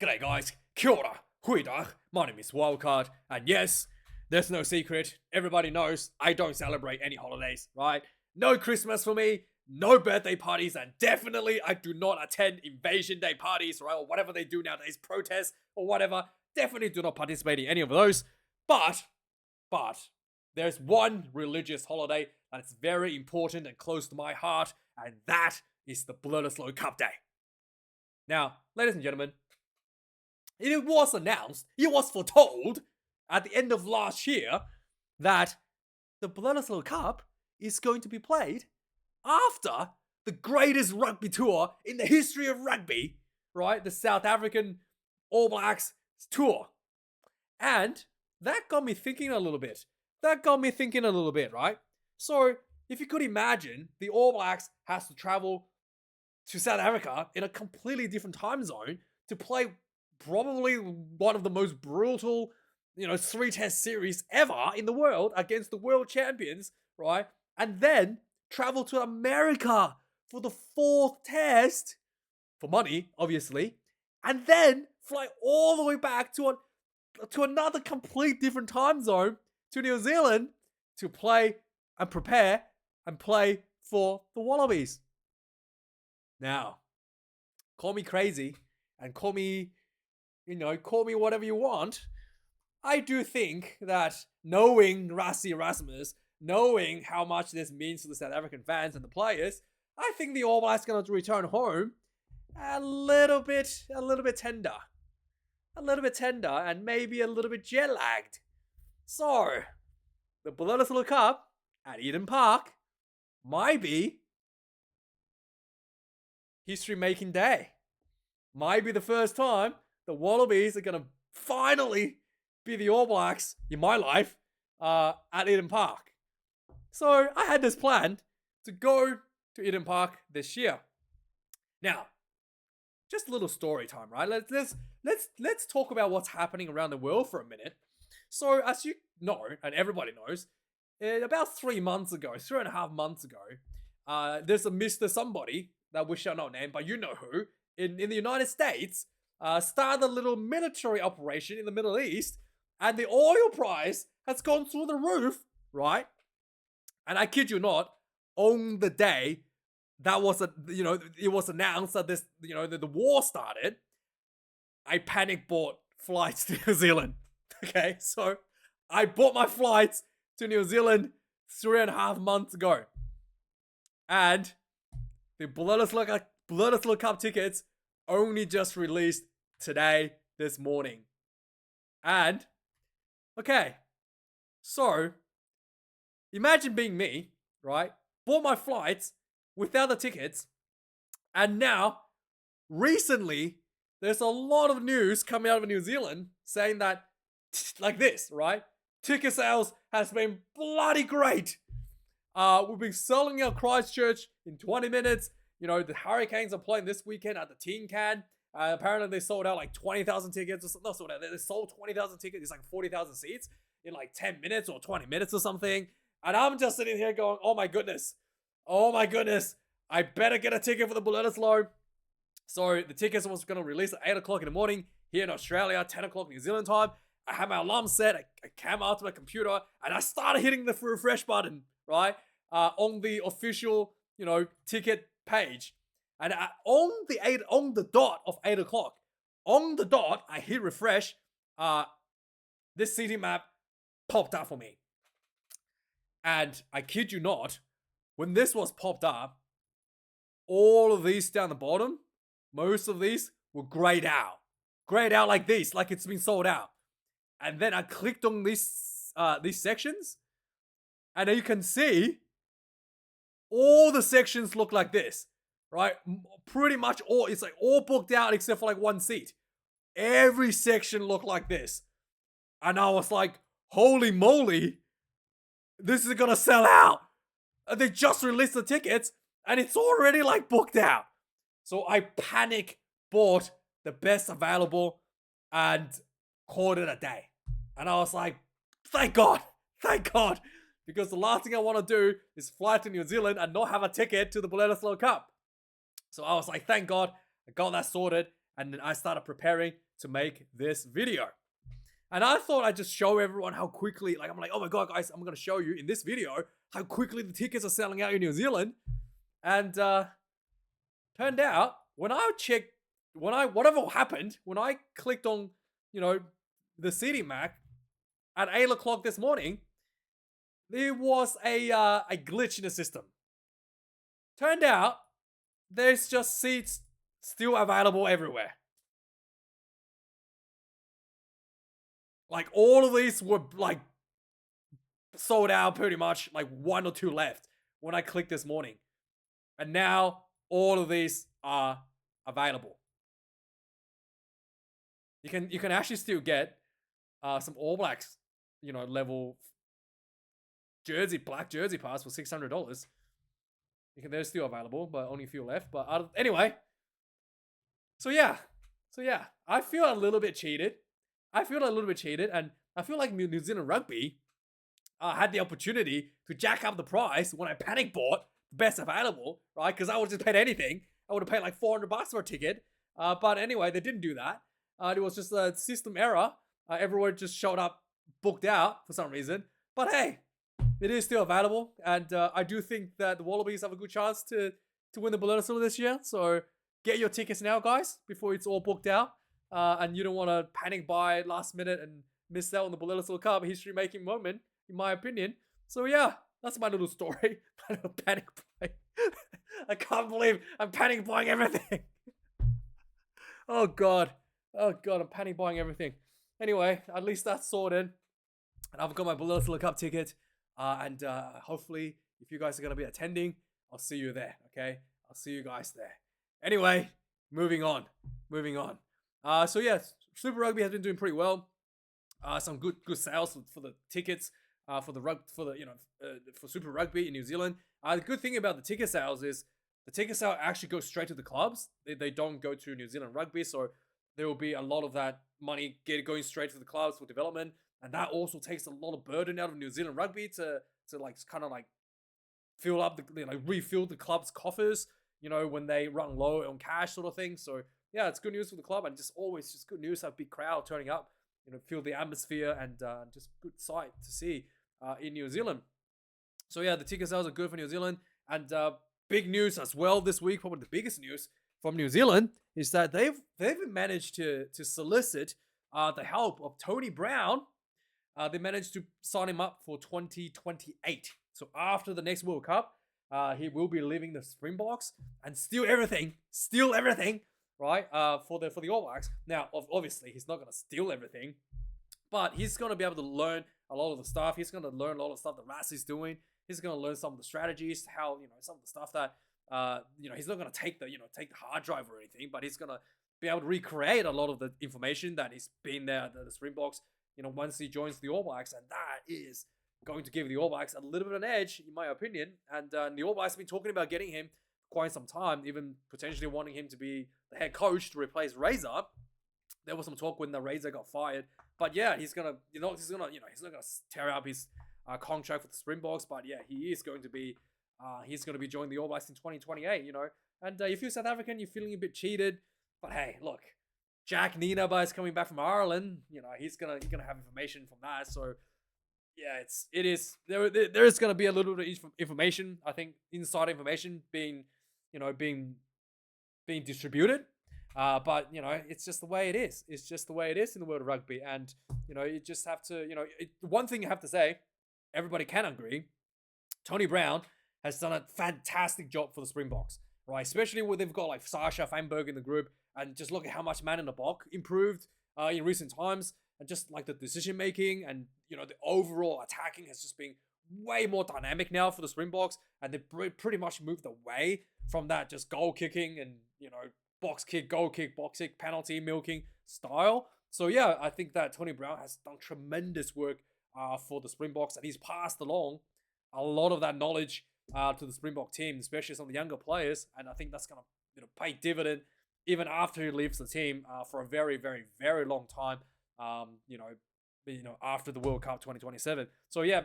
G'day guys, kia ora, goeiedag, my name is Wildkard, and yes, there's no secret, everybody knows I don't celebrate any holidays, right? No Christmas for me, no birthday parties, and definitely I do not attend Invasion Day parties, right, or whatever they do nowadays, protests, or whatever. Definitely do not participate in any of those, but, there's one religious holiday that's very important and close to my heart, and that is the Bledisloe Cup Day. Now, ladies and gentlemen, it was announced, it was foretold at the end of last year that the Bledisloe Cup is going to be played after the greatest rugby tour in the history of rugby, right? The South African All Blacks tour. And that got me thinking a little bit. Right? So, if you could imagine, the All Blacks has to travel to South Africa in a completely different time zone to play probably one of the most brutal, 3-test series ever in the world against the world champions, right? And then travel to America for the 4th test, for money, obviously, and then fly all the way back to another complete different time zone to New Zealand to play and prepare and play for the Wallabies. Now, call me crazy and call me whatever you want. I do think that knowing Rassie Erasmus, knowing how much this means to the South African fans and the players, I think the All Blacks are going to return home a little bit tender. And maybe a little bit jet-lagged. So, the Bledisloe Cup at Eden Park might be history-making day. Might be the first time the Wallabies are going to finally be the All Blacks in my life at Eden Park. So I had this plan to go to Eden Park this year. Now, just a little story time, right? Let's talk about what's happening around the world for a minute. So as you know, and everybody knows, about 3.5 months ago, there's a Mr. Somebody that we shall not name, but you know who, in the United States, started a little military operation in the Middle East, and the oil price has gone through the roof, right? And I kid you not, on the day that it was announced that this, the war started, I panic bought flights to New Zealand. Okay, so I bought my flights to New Zealand 3.5 months ago, and the Bledisloe Cup tickets only just released today, this morning. And, okay, so, imagine being me, right? Bought my flights without the tickets, and now, recently, there's a lot of news coming out of New Zealand saying that, like this, right? Ticket sales has been bloody great. We've been selling out Christchurch in 20 minutes. The Hurricanes are playing this weekend at the Tin Can. Apparently they sold out like 20,000 tickets. They sold 20,000 tickets. It's like 40,000 seats in like 10 minutes or 20 minutes or something. And I'm just sitting here going, oh my goodness. I better get a ticket for the Bledisloe. So the tickets was going to release at 8 o'clock in the morning here in Australia, 10 o'clock New Zealand time. I had my alarm set. I came out to my computer and I started hitting the refresh button, right? On the official, ticket page. And on the dot of 8 o'clock, I hit refresh. This city map popped up for me. And I kid you not, when this was popped up, all of these down the bottom, most of these were grayed out. Grayed out like this, like it's been sold out. And then I clicked on these sections, and you can see all the sections look like this, right? Pretty much it's like all booked out except for like one seat. Every section looked like this. And I was like, holy moly, this is gonna sell out. And they just released the tickets and it's already like booked out. So I panic bought the best available and called it a day. And I was like, thank God. Because the last thing I want to do is fly to New Zealand and not have a ticket to the Bledisloe Cup. So I was like, thank God, I got that sorted. And then I started preparing to make this video. And I thought I'd just show everyone how quickly, like, I'm like, oh my God, guys, I'm going to show you in this video how quickly the tickets are selling out in New Zealand. And turned out, when I checked, whatever happened, when I clicked on, the City Mac at 8 o'clock this morning, there was a glitch in the system. Turned out, there's just seats still available everywhere. Like, all of these were, like, sold out pretty much, like, 1 or 2 left when I clicked this morning. And now, all of these are available. You can actually still get some All Blacks, level black jersey pass for $600. They're still available, but only a few left. But anyway, so yeah, I feel a little bit cheated. And I feel like New Zealand Rugby had the opportunity to jack up the price when I panic bought the best available, right? Because I would have just paid anything. I would have paid like $400 for a ticket. But anyway, they didn't do that. It was just a system error. Everyone just showed up booked out for some reason. But hey, it is still available. And I do think that the Wallabies have a good chance to win the Bledisloe this year. So get your tickets now, guys, before it's all booked out. And you don't want to panic buy last minute and miss out on the Bledisloe Cup history-making moment, in my opinion. So yeah, that's my little story. My little panic buy. I can't believe I'm panic buying everything. Oh God, I'm panic buying everything. Anyway, at least that's sorted. And I've got my Bledisloe Cup ticket. And hopefully, if you guys are going to be attending, I'll see you there, okay? I'll see you guys there. Anyway, moving on. So yeah, Super Rugby has been doing pretty well. Some good sales for the tickets for Super Rugby in New Zealand. The good thing about the ticket sales is the ticket sale actually goes straight to the clubs. They don't go to New Zealand Rugby, so there will be a lot of that money going straight to the clubs for development, and that also takes a lot of burden out of New Zealand Rugby to like kind of like fill up refill the club's coffers. When they run low on cash, sort of thing. So yeah, it's good news for the club, and always good news to have a big crowd turning up, feel the atmosphere, and just good sight to see in New Zealand. So yeah, the ticket sales are good for New Zealand, and big news as well this week, probably the biggest news from New Zealand, is that they've managed to solicit the help of Tony Brown. They managed to sign him up for 2028. So after the next World Cup, he will be leaving the Springboks and steal everything, right? For the All Blacks. Now, obviously, he's not going to steal everything, but he's going to be able to learn a lot of the stuff. He's going to learn a lot of stuff that Rassi's doing. He's going to learn some of the strategies, how some of the stuff that he's not going to take the hard drive or anything, but he's going to be able to recreate a lot of the information that he's been there at the Springboks. Once he joins the All Blacks, and that is going to give the All Blacks a little bit of an edge, in my opinion. And the All Blacks have been talking about getting him for quite some time, even potentially wanting him to be the head coach to replace Razor. There was some talk when the Razor got fired, but yeah, he's not gonna tear up his contract with the Springboks, but yeah, he is going to be joining the All Blacks in 2028. And if you're South African, you're feeling a bit cheated, but hey, look. Jack Nienaber is coming back from Ireland. He's gonna have information from that. So yeah, there is gonna be a little bit of information. I think inside information being distributed. But it's just the way it is. It's just the way it is in the world of rugby. And you just have to one thing you have to say, everybody can agree, Tony Brown has done a fantastic job for the Springboks, right? Especially when they've got like Sasha Feinberg in the group. And just look at how much man in the box improved in recent times. And just like the decision making and, the overall attacking has just been way more dynamic now for the Springboks. And they've pretty much moved away from that just goal kicking and, box kick, goal kick, box kick, penalty milking style. So yeah, I think that Tony Brown has done tremendous work for the Springboks. And he's passed along a lot of that knowledge to the Springbok team, especially some of the younger players. And I think that's going to pay dividend even after he leaves the team for a very, very, very long time, after the World Cup 2027. So yeah,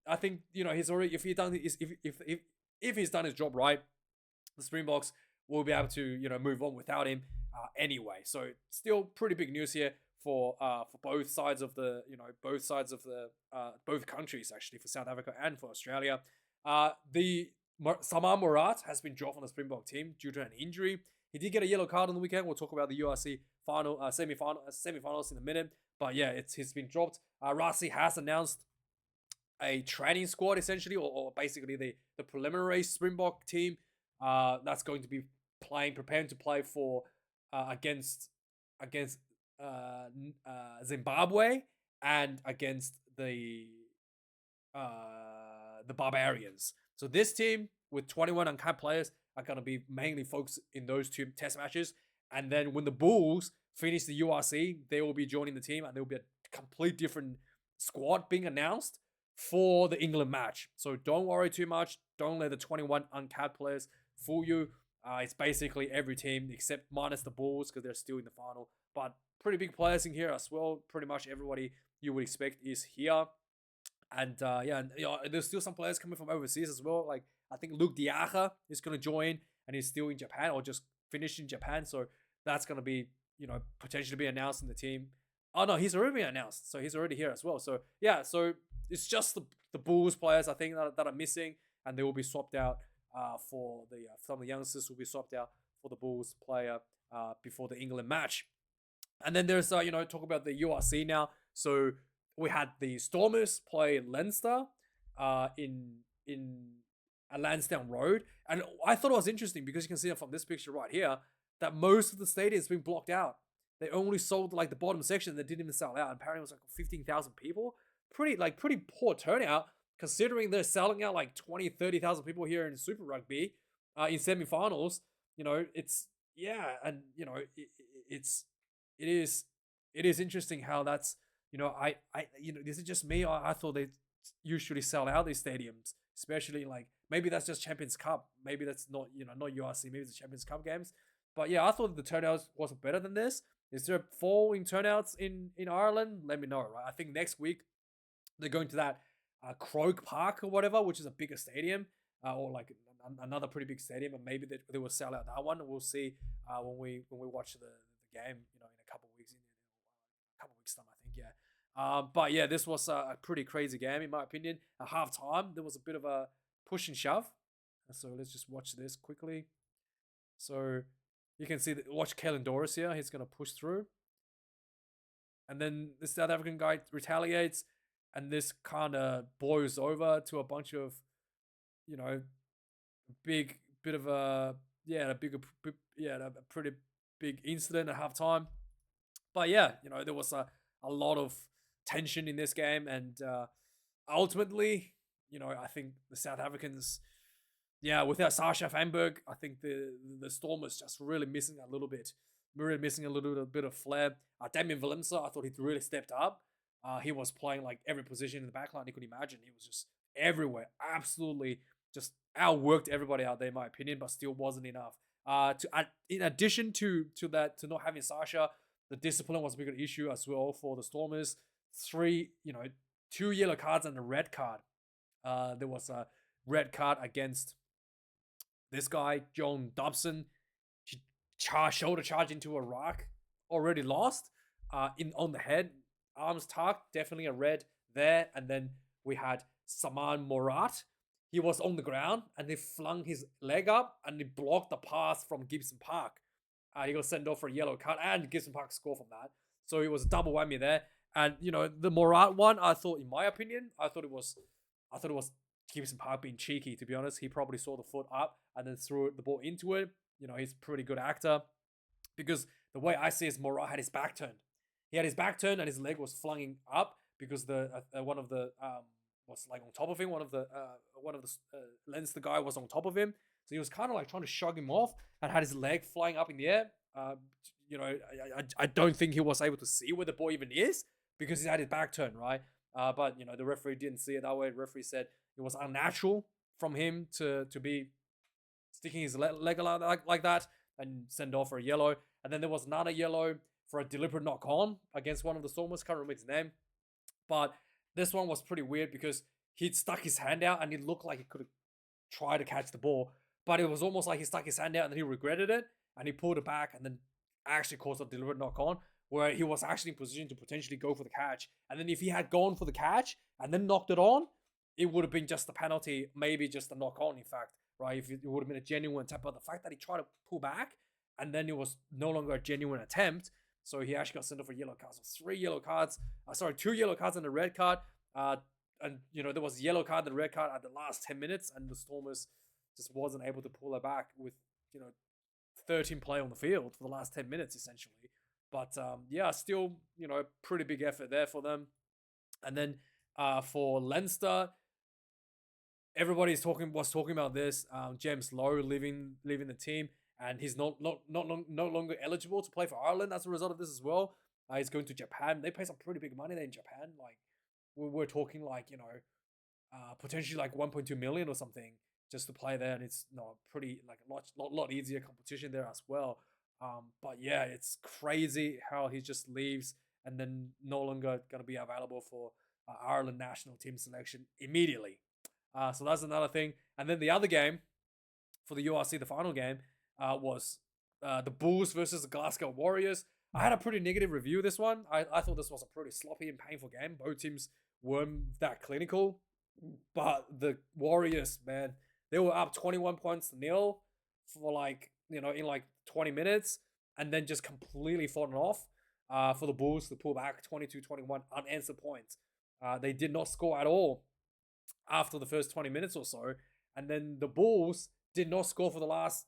I think he's already if he's done his job right, the Springboks will be able to move on without him. anyway. So still pretty big news here for both sides of the both countries actually, for South Africa and for Australia. The Samar Murat has been dropped from the Springbok team due to an injury. He did get a yellow card on the weekend. We'll talk about the URC semi-finals in a minute. But yeah, he's been dropped. Rasi has announced a training squad essentially, or basically the preliminary Springbok team that's going to be preparing to play for against Zimbabwe and against the Barbarians. So this team with 21 uncapped players are going to be mainly focused in those two test matches. And then when the Bulls finish the URC, they will be joining the team, and there will be a complete different squad being announced for the England match. So don't worry too much. Don't let the 21 uncapped players fool you. It's basically every team except minus the Bulls because they're still in the final. But pretty big players in here as well. Pretty much everybody you would expect is here. And there's still some players coming from overseas as well. Like I think Luke Diacha is going to join, and he's still in Japan or just finished in Japan. So that's going to be, potentially be announced in the team. Oh no, he's already been announced. So he's already here as well. So yeah, so it's just the Bulls players I think that are missing, and they will be swapped out for some of the youngsters will be swapped out for the Bulls player before the England match. And then there's talk about the URC now. So we had the Stormers play Leinster in Lansdowne Road, and I thought it was interesting because you can see it from this picture right here that most of the stadium has been blocked out. They only sold like the bottom section. They didn't even sell out. Apparently, it was like 15,000 people. Pretty poor turnout considering they're selling out like 20, 30,000 people here in Super Rugby in semi-finals. It's and it is interesting how that's this is just me. I thought they usually sell out these stadiums, especially like maybe that's just Champions Cup. Maybe that's not not URC. Maybe it's the Champions Cup games. But yeah, I thought the turnouts wasn't better than this. Is there falling turnouts in Ireland? Let me know. Right, I think next week they're going to that Croke Park or whatever, which is a bigger stadium or like another pretty big stadium, and maybe they will sell out that one. We'll see when we watch the game. In a couple of weeks, in a couple of weeks time, I think. Yeah. But yeah, this was a pretty crazy game in my opinion. At half time, there was a bit of a push and shove. So let's just watch this quickly. So you can see that. Watch Kalen Doris here. He's gonna push through, and then the South African guy retaliates, and this kind of boils over to a bunch of, a pretty big incident at halftime. But yeah, there was a lot of tension in this game, and ultimately, I think the South Africans, without Sasha Vanberg, I think the Storm was just really missing a little bit of flair. Damien Valimsa, I thought he really stepped up. He was playing like every position in the backline you could imagine. He was just everywhere, absolutely just outworked everybody out there, in my opinion, but still wasn't enough. In addition to that, to not having Sasha, the discipline was a bigger issue as well for the Stormers. 2 yellow cards and a red card. There was a red card against this guy, John Dobson. Shoulder charge into a rock, already lost. On the head, arms tucked, definitely a red there. And then we had Saman Morat. He was on the ground and he flung his leg up and he blocked the pass from Gibson Park. He got sent off for a yellow card, and Gibson Park scored from that. So it was a double whammy there. And the Morat one, I thought, in my opinion, I thought it was Gibson Park being cheeky. To be honest, he probably saw the foot up and then threw the ball into it. He's a pretty good actor, because the way I see it is Morat had his back turned. He had his back turned and his leg was flung up because the one of the was like on top of him. One of the Leinster guy was on top of him. So he was kind of like trying to shrug him off and had his leg flying up in the air. I don't think he was able to see where the ball even is because he had his back turned, right? But the referee didn't see it that way. The referee said it was unnatural from him to be sticking his leg like that and send off for a yellow. And then there was another yellow for a deliberate knock on against one of the Stormers. Can't remember his name. But this one was pretty weird because he'd stuck his hand out and it looked like he could have tried to catch the ball. But it was almost like he stuck his hand out and then he regretted it and he pulled it back and then actually caused a deliberate knock on, where he was actually in position to potentially go for the catch. And then if he had gone for the catch and then knocked it on, it would have been just a penalty, maybe just a knock on, in fact, right? If it would have been a genuine attempt. But the fact that he tried to pull back and then it was no longer a genuine attempt, so he actually got sent off for yellow cards. So 2 yellow cards and a red card. And there was a yellow card and a red card at the last 10 minutes, and the Stormers just wasn't able to pull it back with 13 play on the field for the last 10 minutes essentially. But still pretty big effort there for them. And then for Leinster, everybody was talking about this. James Lowe leaving the team, and he's no longer eligible to play for Ireland as a result of this as well. He's going to Japan. They pay some pretty big money there in Japan. Like we're talking like potentially like 1.2 million or something just to play there, and it's pretty like a lot easier competition there as well. But yeah, it's crazy how he just leaves and then no longer going to be available for Ireland national team selection immediately. So that's another thing. And then the other game for the URC, the final game, was the Bulls versus the Glasgow Warriors. I had a pretty negative review of this one. I thought this was a pretty sloppy and painful game. Both teams weren't that clinical. But the Warriors, man, they were up 21 points to nil for in 20 minutes, and then just completely fallen off for the Bulls to pull back 22-21 unanswered points. They did not score at all after the first 20 minutes or so. And then the Bulls did not score for the last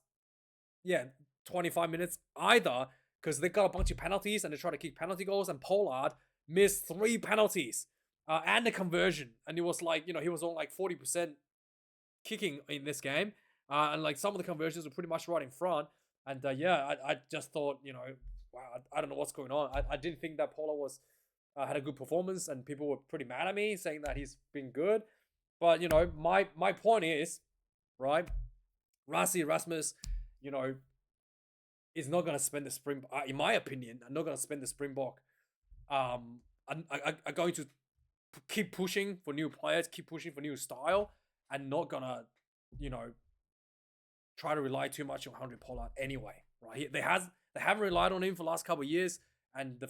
25 minutes either, because they got a bunch of penalties and they tried to kick penalty goals, and Pollard missed 3 penalties and a conversion. And it was he was on 40% kicking in this game. And some of the conversions were pretty much right in front. And I just thought, wow, I don't know what's going on. I didn't think that Pollard had a good performance, and people were pretty mad at me saying that he's been good. But, my point is, right, Rassie Erasmus, is not going to spend the spring, in my opinion, I'm not going to spend the Springbok. I'm going to keep pushing for new players, keep pushing for new style, and not going to, try to rely too much on Henry Pollard anyway, right? They haven't relied on him for the last couple of years, and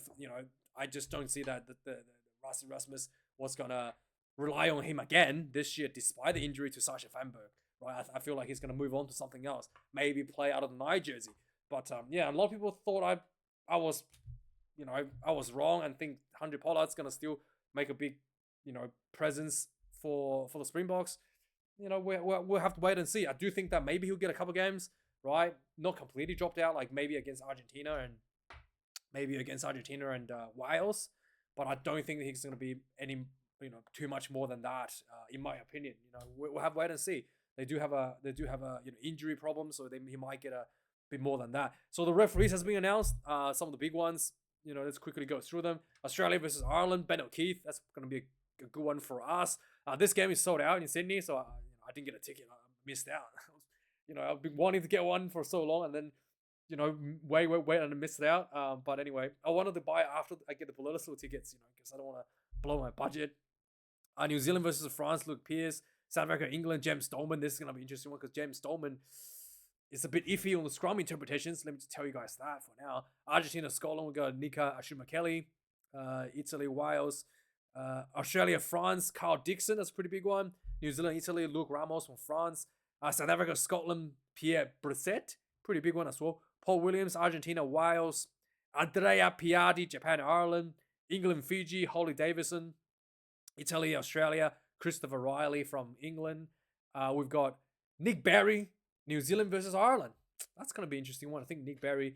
I just don't see that the Rassie Erasmus was going to rely on him again this year, despite the injury to Sasha Vanberg, right? I feel like he's going to move on to something else, maybe play out of the Nike jersey. But a lot of people thought I was wrong, and think Henry Pollard's going to still make a big, presence for the Springboks. We'll have to wait and see. I do think that maybe he'll get a couple games, right? Not completely dropped out, like maybe against Argentina and Wales, but I don't think that he's going to be any too much more than that, in my opinion. We'll have to wait and see. They do have a injury problem, so he might get a bit more than that. So the referees has been announced. Some of the big ones. Let's quickly go through them. Australia versus Ireland. Ben O'Keefe. That's going to be a good one for us. This game is sold out in Sydney, so I didn't get a ticket. I missed out. I've been wanting to get one for so long, and then wait, and I missed out. But anyway, I wanted to buy it after I get the Bledisloe tickets, because I don't want to blow my budget. New Zealand versus France, Luke Pearce. South Africa, England, James Stolman. This is going to be an interesting one, because James Stolman is a bit iffy on the scrum interpretations. Let me just tell you guys that for now. Argentina, Scotland, we got Nika Ashuma-Kelly. Italy, Wales. Australia, France, Carl Dixon. That's a pretty big one. New Zealand, Italy, Luke Ramos from France. South Africa, Scotland, Pierre Brissett. Pretty big one as well. Paul Williams, Argentina, Wales. Andrea Piatti, Japan, Ireland. England, Fiji, Holly Davison. Italy, Australia, Christopher Riley from England. We've got Nick Berry, New Zealand versus Ireland. That's going to be an interesting one. I think Nick Berry,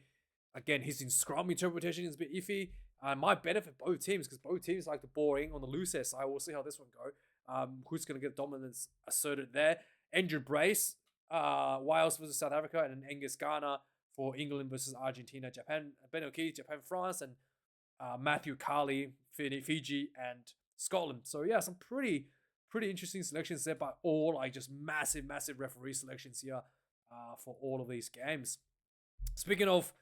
again, his in scrum interpretation is a bit iffy. Might benefit both teams, because both teams like the boring on the looser side. We'll see how this one go. Who's going to get dominance asserted there? Andrew Brace, Wales versus South Africa, and then Angus Garner for England versus Argentina, Japan. Ben O'Keefe, Japan, France, and Matthew Carley, Fiji, and Scotland. So yeah, some pretty interesting selections there, but all just massive referee selections here for all of these games. Speaking of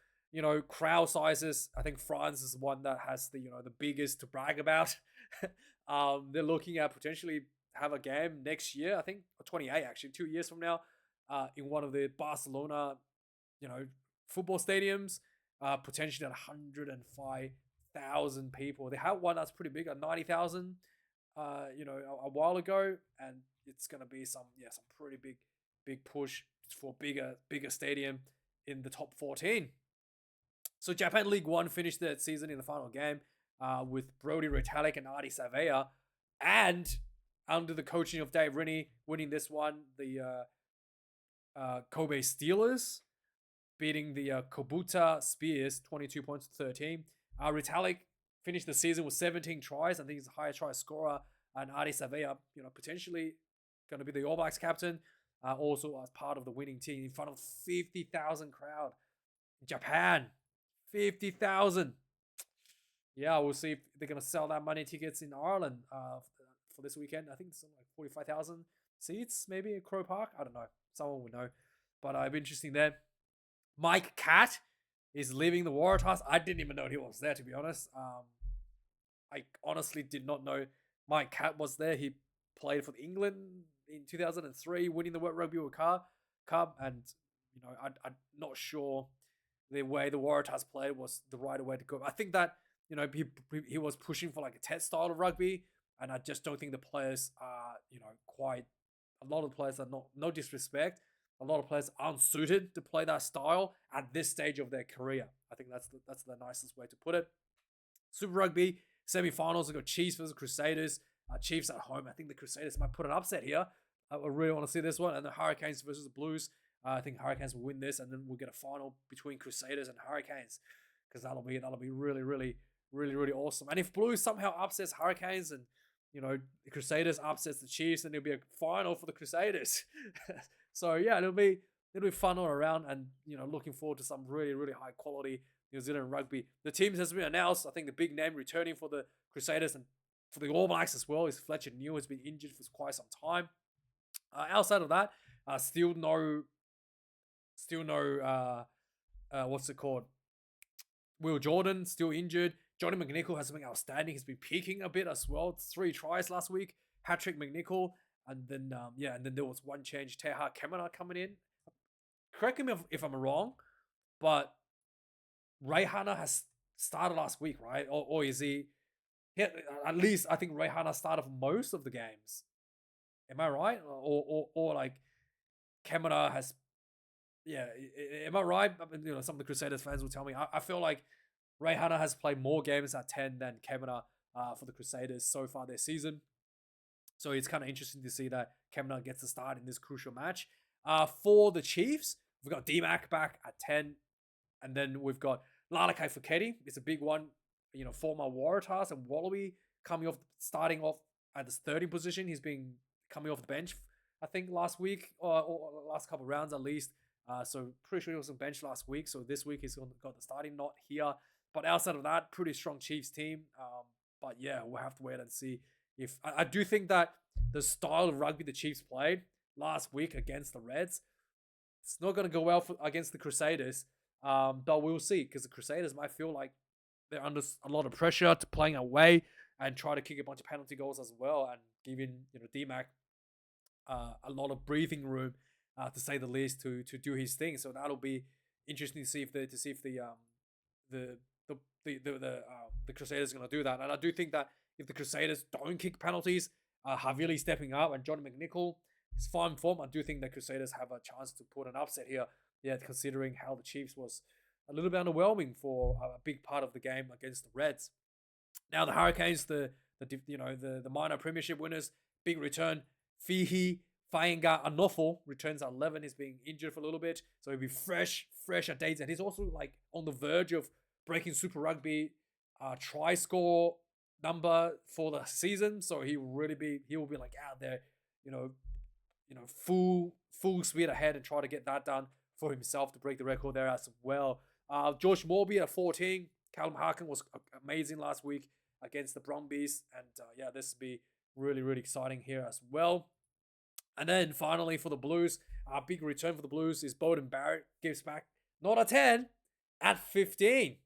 crowd sizes, I think France is the one that has the biggest to brag about. They're looking at potentially have a game next year, I think, or 28 actually, 2 years from now, in one of the Barcelona football stadiums. potentially at 105,000 people. They have one that's pretty big at 90,000, a while ago, and it's gonna be some pretty big push for bigger stadium in the top 14. So Japan League One finished their season in the final game with Brody Retallick and Artie Savea, and under the coaching of Dave Rinnie, winning this one, the Kobe Steelers beating the Kobuta Spears 22 points to 13. Retallick finished the season with 17 tries. I think he's a higher try scorer. And Artie Savea, potentially going to be the All Blacks captain, also as part of the winning team in front of 50,000 crowd. Japan, 50,000. Yeah, we'll see if they're going to sell that money tickets in Ireland for this weekend. I think it's like 45,000 seats, maybe at Crow Park. I don't know. Someone would know. But it'd be interesting there. Mike Catt is leaving the Waratahs. I didn't even know he was there, to be honest. I honestly did not know Mike Catt was there. He played for England in 2003, winning the World Rugby World Cup. And, I'm not sure the way the Waratahs played was the right way to go. I think that, he was pushing for like a test style of rugby. And I just don't think the players are, quite, a lot of the players are not, no disrespect, a lot of players aren't suited to play that style at this stage of their career. I think that's the nicest way to put it. Super Rugby semi-finals, we've got Chiefs versus Crusaders. Chiefs at home. I think the Crusaders might put an upset here. I really want to see this one. And the Hurricanes versus the Blues. I think Hurricanes will win this, and then we'll get a final between Crusaders and Hurricanes, because that'll be really, really, really, really awesome. And if Blues somehow upsets Hurricanes and the Crusaders upsets the Chiefs, then it'll be a final for the Crusaders. So yeah, it'll be fun all around, and looking forward to some really, really high quality New Zealand rugby. The teams has been announced. I think the big name returning for the Crusaders and for the All Blacks as well is Fletcher Neal, has been injured for quite some time. Outside of that, still no what's it called? Will Jordan still injured. Johnny McNichol has been outstanding. He's been peaking a bit as well. 3 tries last week. Hat-trick McNichol. And then, there was one change. Teha Kemana coming in. Correct me if I'm wrong, but Rayhana has started last week, right? Or is he? Yeah, at least I think Rayhana started for most of the games. Am I right? Or like Kemana has? Yeah, am I right? I mean, some of the Crusaders fans will tell me. I feel like Rayhana has played more games at 10 than Kemana for the Crusaders so far this season. So it's kind of interesting to see that Kemana gets a start in this crucial match. For the Chiefs, we've got D-Mac back at 10. And then we've got Lalakai Foketi. It's a big one. Former Waratahs and Wallaby starting off at this 30 position. He's been coming off the bench, I think, last week or last couple of rounds at least. So pretty sure he was on bench last week. So this week he's got the starting, not here. But outside of that, pretty strong Chiefs team. But yeah, we'll have to wait and see. If I do think that the style of rugby the Chiefs played last week against the Reds, it's not going to go well against the Crusaders. But we'll see, because the Crusaders might feel like they're under a lot of pressure to playing away and try to kick a bunch of penalty goals as well, and giving D-Mac a lot of breathing room, to say the least, to do his thing. So that'll be interesting to see if the Crusaders are going to do that. And I do think that if the Crusaders don't kick penalties, Havili stepping up and Johnny McNichol is fine form, I do think the Crusaders have a chance to put an upset here. Yeah, considering how the Chiefs was a little bit underwhelming for a big part of the game against the Reds. Now the Hurricanes, the minor premiership winners, big return. Fihi Fainga Anofo returns at 11. He's being injured for a little bit, so he'll be fresh at dates, and he's also like on the verge of breaking Super Rugby try score number for the season. So he will be like out there, full speed ahead and try to get that done for himself to break the record there as well. George Morby at 14. Callum Harkin was amazing last week against the Brumbies, and this will be really, really exciting here as well. And then finally for the Blues, our big return for the Blues is Beauden Barrett, gives back not a 10 at 15.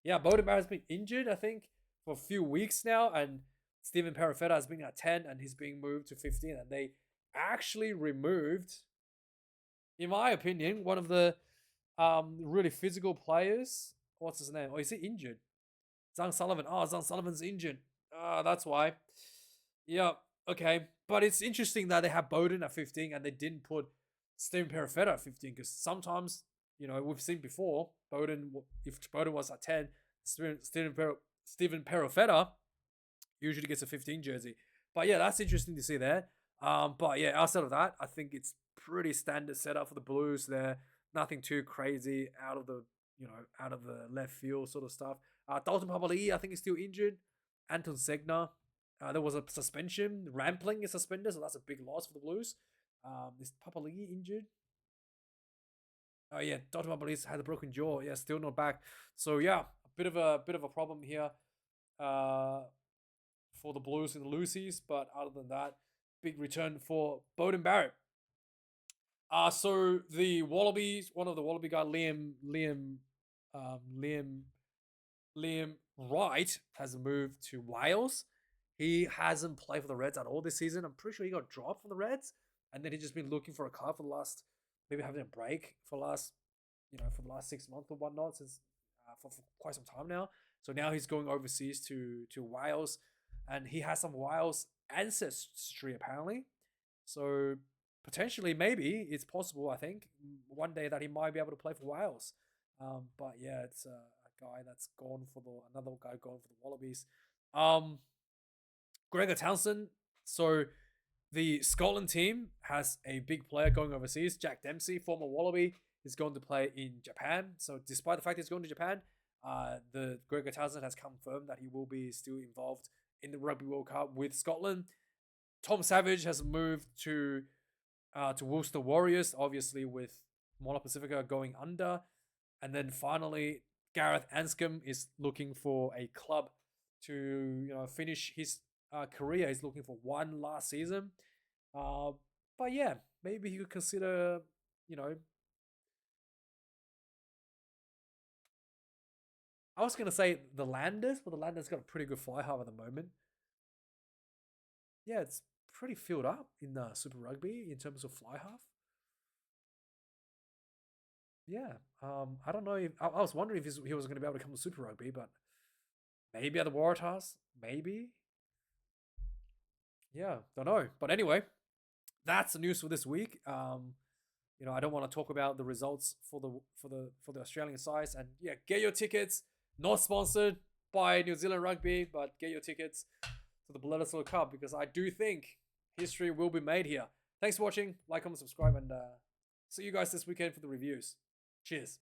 Yeah, Beauden Barrett's been injured, I think, for a few weeks now, and Stephen Perifetta has been at 10 and he's being moved to 15, and they actually removed, in my opinion, one of the Really physical players. What's his name? Oh, is he injured? Zhang Sullivan. Oh, Zhang Sullivan's injured. That's why. Yeah, okay. But it's interesting that they have Bowden at 15 and they didn't put Stephen Perifetta at 15 because sometimes, we've seen before, if Bowden was at 10, Stephen Perifetta usually gets a 15 jersey. But yeah, that's interesting to see there. But yeah, outside of that, I think it's pretty standard setup for the Blues there. Nothing too crazy out of the left field sort of stuff. Dalton Papali'i, I think, is still injured. Anton Segner, there was a suspension. Rampling is suspended, so that's a big loss for the Blues. Is Papali'i injured? Oh yeah, Dalton Papali'i had a broken jaw. Yeah, still not back. So yeah, a bit of a problem here. For the Blues and the Lucies, but other than that, big return for Beauden Barrett. So the Wallabies, one of the Wallaby guy, Liam Wright has moved to Wales. He hasn't played for the Reds at all this season. I'm pretty sure he got dropped from the Reds, and then he's just been looking for a club for the last, maybe having a break for the last 6 months or whatnot, since for quite some time now. So now he's going overseas to Wales, and he has some Wales ancestry apparently. So potentially, maybe it's possible. I think one day that he might be able to play for Wales. But yeah, it's a guy that's gone for another guy gone for the Wallabies. Gregor Townsend. So the Scotland team has a big player going overseas. Jack Dempsey, former Wallaby, is going to play in Japan. So despite the fact he's going to Japan, the Gregor Townsend has confirmed that he will be still involved in the Rugby World Cup with Scotland. Tom Savage has moved to Worcester Warriors, obviously with Moana Pacifica going under. And then finally, Gareth Anscombe is looking for a club to finish his career. He's looking for one last season. But yeah, maybe he could consider, I was going to say the Landers, but the Landers got a pretty good fly half at the moment. Yeah, it's pretty filled up in the Super Rugby in terms of fly half. Yeah, I don't know if I was wondering if he was going to be able to come to Super Rugby, but maybe at the Waratahs, maybe. Yeah, don't know. But anyway, that's the news for this week. I don't want to talk about the results for the Australian sides, and yeah, get your tickets. Not sponsored by New Zealand Rugby, but get your tickets to the Bledisloe Cup because I do think history will be made here. Thanks for watching. Like, comment, subscribe, and see you guys this weekend for the reviews. Cheers.